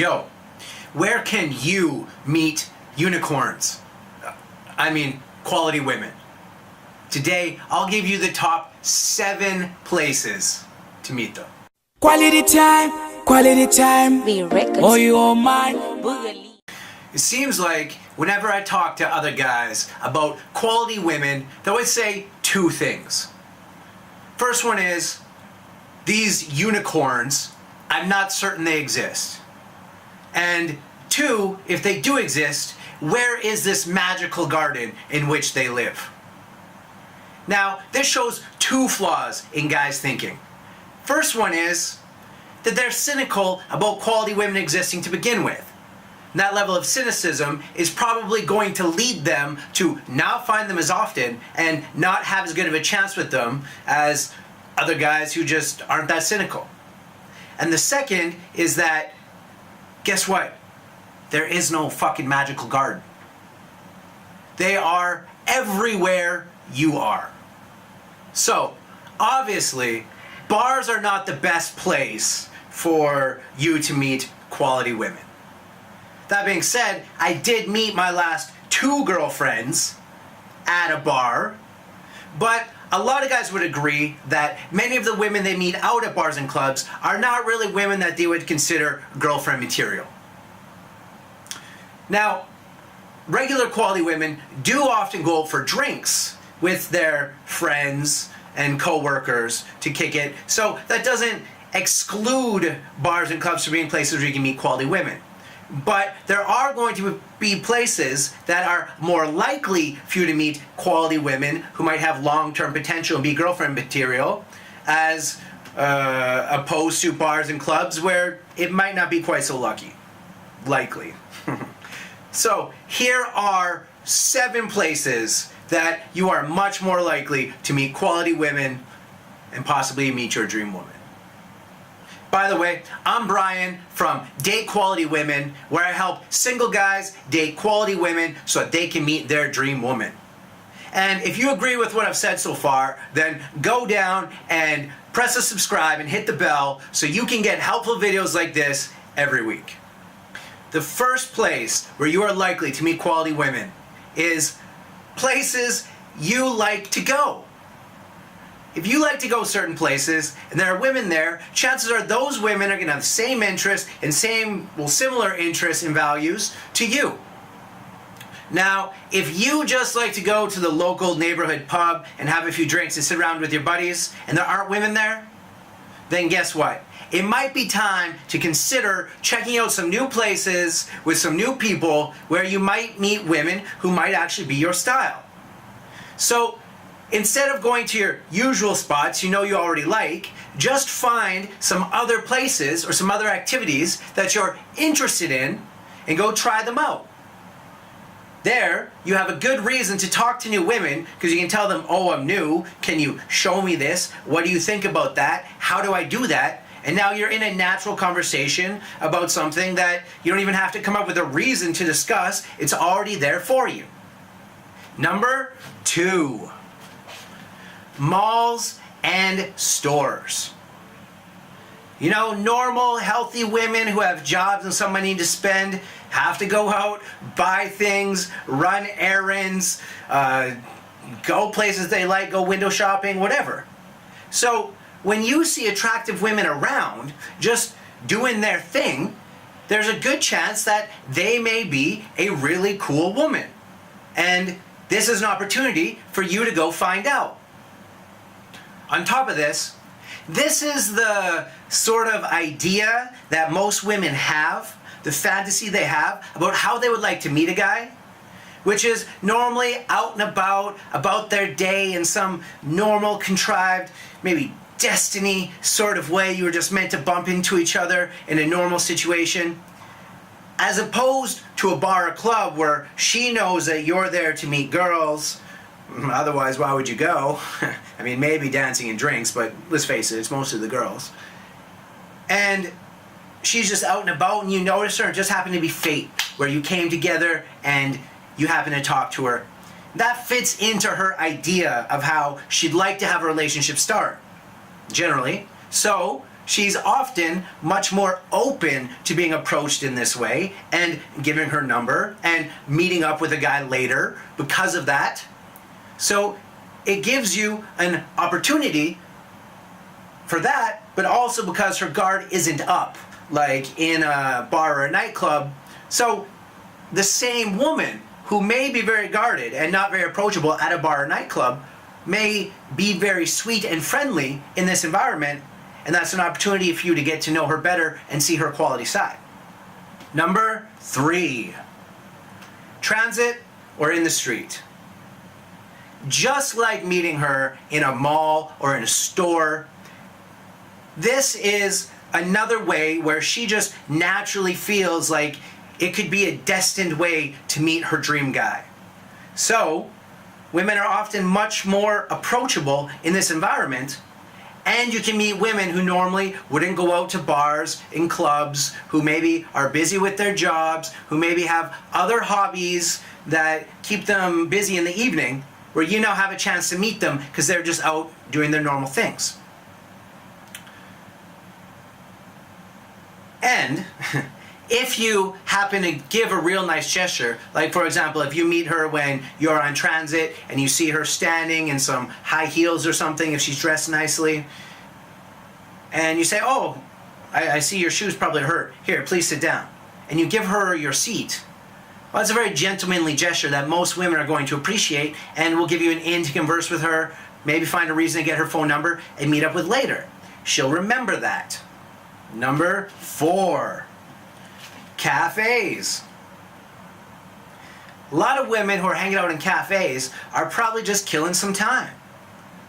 Yo, where can you meet unicorns? I mean, quality women. Today, I'll give you the top 7 places to meet them. Quality time, The records. oh you all mine. Boogaloo. It seems like whenever I talk to other guys about quality women, they always say 2 things. First one is, these unicorns, I'm not certain they exist. And 2, if they do exist, where is this magical garden in which they live? Now, this shows 2 flaws in guys' thinking. First one is that they're cynical about quality women existing to begin with. And that level of cynicism is probably going to lead them to not find them as often and not have as good of a chance with them as other guys who just aren't that cynical. And the second is that, guess what? There is no fucking magical garden. They are everywhere you are. So, obviously, bars are not the best place for you to meet quality women. That being said, I did meet my last 2 girlfriends at a bar, but a lot of guys would agree that many of the women they meet out at bars and clubs are not really women that they would consider girlfriend material. Now, regular quality women do often go out for drinks with their friends and co-workers to kick it, so that doesn't exclude bars and clubs from being places where you can meet quality women. But there are going to be places that are more likely for you to meet quality women who might have long-term potential and be girlfriend material, as opposed to bars and clubs where it might not be quite so likely. So here are 7 places that you are much more likely to meet quality women and possibly meet your dream woman. By the way, I'm Brian from Date Quality Women, where I help single guys date quality women so that they can meet their dream woman. And if you agree with what I've said so far, then go down and press the subscribe and hit the bell so you can get helpful videos like this every week. The first place where you are likely to meet quality women is places you like to go. If you like to go certain places and there are women there, chances are those women are going to have the same interests and similar interests and values to you. Now, if you just like to go to the local neighborhood pub and have a few drinks and sit around with your buddies and there aren't women there, then guess what? It might be time to consider checking out some new places with some new people where you might meet women who might actually be your style. So, instead of going to your usual spots you know you already like, just find some other places or some other activities that you're interested in and go try them out. There, you have a good reason to talk to new women because you can tell them, oh, I'm new, can you show me this? What do you think about that? How do I do that? And now you're in a natural conversation about something that you don't even have to come up with a reason to discuss. It's already there for you. Number 2. Malls and stores. You know, normal, healthy women who have jobs and some money to spend have to go out, buy things, run errands, go places they like, go window shopping, whatever. So, when you see attractive women around just doing their thing, there's a good chance that they may be a really cool woman. And this is an opportunity for you to go find out. On top of this is the sort of idea that most women have, the fantasy they have about how they would like to meet a guy, which is normally out and about their day in some normal, contrived, maybe destiny sort of way. You were just meant to bump into each other in a normal situation. As opposed to a bar or club where she knows that you're there to meet girls. Otherwise, why would you go? I mean, maybe dancing and drinks, but let's face it, it's mostly the girls. And she's just out and about and you notice her, it just happened to be fate, where you came together and you happen to talk to her. That fits into her idea of how she'd like to have a relationship start, generally. So, she's often much more open to being approached in this way and giving her number and meeting up with a guy later because of that. So it gives you an opportunity for that, but also because her guard isn't up, like in a bar or a nightclub. So the same woman who may be very guarded and not very approachable at a bar or nightclub may be very sweet and friendly in this environment, and that's an opportunity for you to get to know her better and see her quality side. Number 3, transit or in the street. Just like meeting her in a mall or in a store, this is another way where she just naturally feels like it could be a destined way to meet her dream guy. So, women are often much more approachable in this environment, and you can meet women who normally wouldn't go out to bars and clubs, who maybe are busy with their jobs, who maybe have other hobbies that keep them busy in the evening, where you now have a chance to meet them because they're just out doing their normal things. And if you happen to give a real nice gesture, like for example, if you meet her when you're on transit and you see her standing in some high heels or something, if she's dressed nicely, and you say, oh, I see your shoes probably hurt. Here, please sit down. And you give her your seat. Well, that's a very gentlemanly gesture that most women are going to appreciate and will give you an in to converse with her, maybe find a reason to get her phone number and meet up with later. She'll remember that. Number 4, cafes. A lot of women who are hanging out in cafes are probably just killing some time.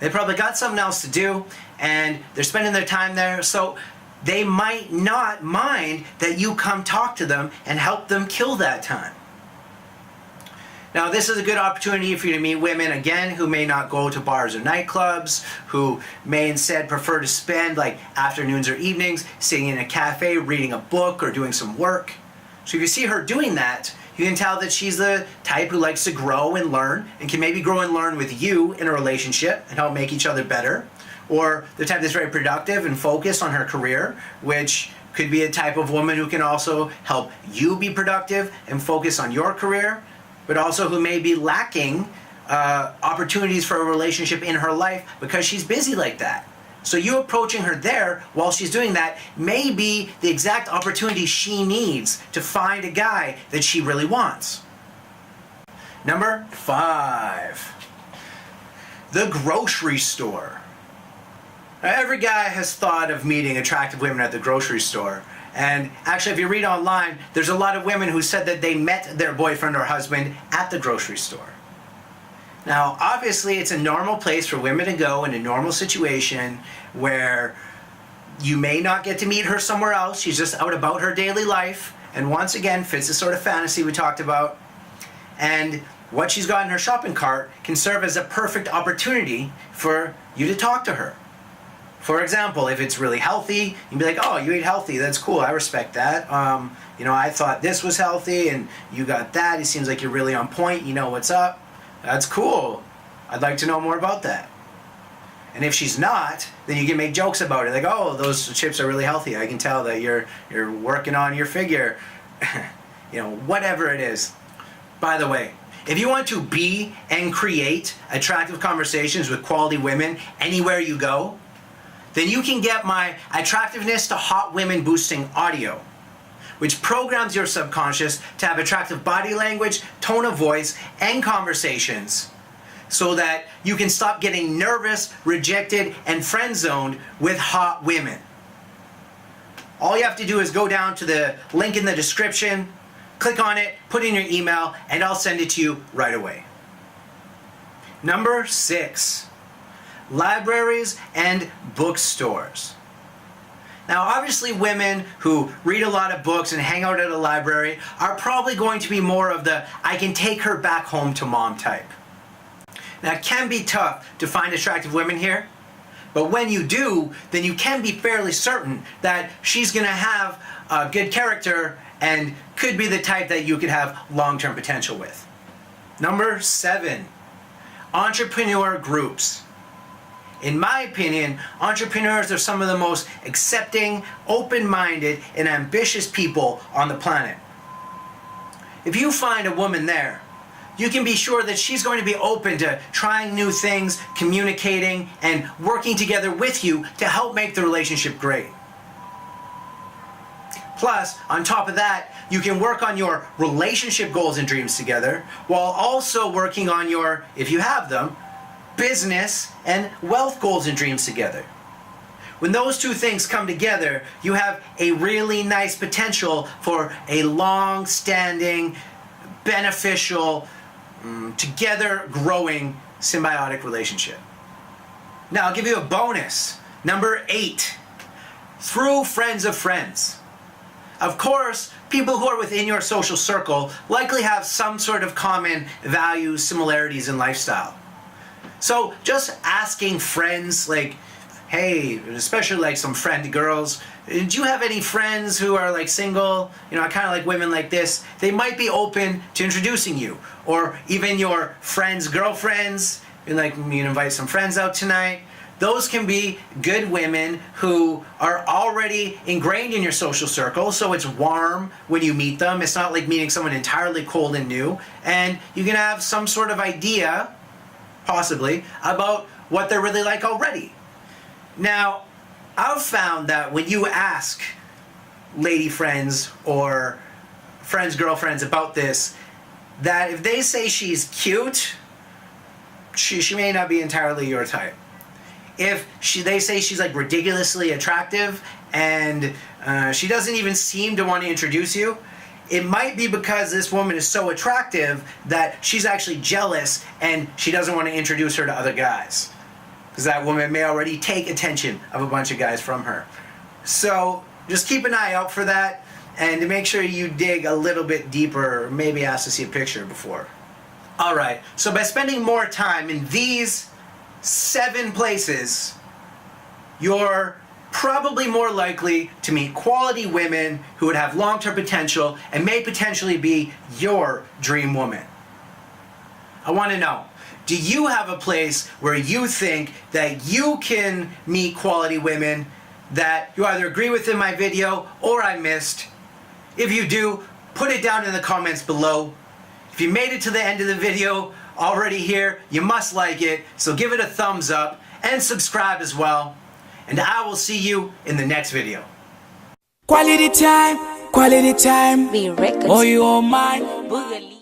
They probably got something else to do and they're spending their time there, so they might not mind that you come talk to them and help them kill that time. Now, this is a good opportunity for you to meet women, again, who may not go to bars or nightclubs, who may instead prefer to spend like afternoons or evenings sitting in a cafe, reading a book or doing some work. So if you see her doing that, you can tell that she's the type who likes to grow and learn and can maybe grow and learn with you in a relationship and help make each other better. Or the type that's very productive and focused on her career, which could be a type of woman who can also help you be productive and focus on your career, but also who may be lacking opportunities for a relationship in her life because she's busy like that. So you approaching her there while she's doing that may be the exact opportunity she needs to find a guy that she really wants. Number 5, the grocery store. Now, every guy has thought of meeting attractive women at the grocery store. And actually, if you read online, there's a lot of women who said that they met their boyfriend or husband at the grocery store. Now, obviously, it's a normal place for women to go in a normal situation where you may not get to meet her somewhere else. She's just out about her daily life. And once again, fits the sort of fantasy we talked about. And what she's got in her shopping cart can serve as a perfect opportunity for you to talk to her. For example, if it's really healthy, you'd be like, oh, you eat healthy, that's cool, I respect that. I thought this was healthy and you got that, it seems like you're really on point, you know what's up. That's cool, I'd like to know more about that. And if she's not, then you can make jokes about it, like, oh, those chips are really healthy, I can tell that you're working on your figure. Whatever it is. By the way, if you want to be and create attractive conversations with quality women anywhere you go, then you can get my Attractiveness to Hot Women Boosting audio, which programs your subconscious to have attractive body language, tone of voice, and conversations so that you can stop getting nervous, rejected, and friend-zoned with hot women. All you have to do is go down to the link in the description, click on it, put in your email, and I'll send it to you right away. Number 6. Libraries and bookstores. Now, obviously, women who read a lot of books and hang out at a library are probably going to be more of the I can take her back home to mom type. Now, it can be tough to find attractive women here, but when you do, then you can be fairly certain that she's going to have a good character and could be the type that you could have long-term potential with. Number 7, entrepreneur groups. In my opinion, entrepreneurs are some of the most accepting, open-minded, and ambitious people on the planet. If you find a woman there, you can be sure that she's going to be open to trying new things, communicating, and working together with you to help make the relationship great. Plus, on top of that, you can work on your relationship goals and dreams together, while also working on your, if you have them, business and wealth goals and dreams together. When those two things come together, you have a really nice potential for a long-standing, beneficial, together growing symbiotic relationship. Now, I'll give you a bonus. Number 8, through friends of friends. Of course, people who are within your social circle likely have some sort of common values, similarities, and lifestyle. So just asking friends, like, hey, especially like some friend girls, do you have any friends who are like single? You know, I kind of like women like this. They might be open to introducing you. Or even your friends' girlfriends, and like, you invite some friends out tonight. Those can be good women who are already ingrained in your social circle, so it's warm when you meet them. It's not like meeting someone entirely cold and new. And you can have some sort of idea, possibly, about what they're really like already. Now, I've found that when you ask lady friends or friends' girlfriends about this, that if they say she's cute, she may not be entirely your type. If they say she's like ridiculously attractive and she doesn't even seem to want to introduce you, it might be because this woman is so attractive that she's actually jealous and she doesn't want to introduce her to other guys. Because that woman may already take attention of a bunch of guys from her. So just keep an eye out for that, and to make sure you dig a little bit deeper, or maybe ask to see a picture before. Alright, so by spending more time in these 7 places, you're probably more likely to meet quality women who would have long-term potential and may potentially be your dream woman. I want to know, do you have a place where you think that you can meet quality women that you either agree with in my video or I missed? If you do, put it down in the comments below. If you made it to the end of the video already here, you must like it, so give it a thumbs up and subscribe as well. And I will see you in the next video. Quality time, We record. oh you all mine. Boogaloo.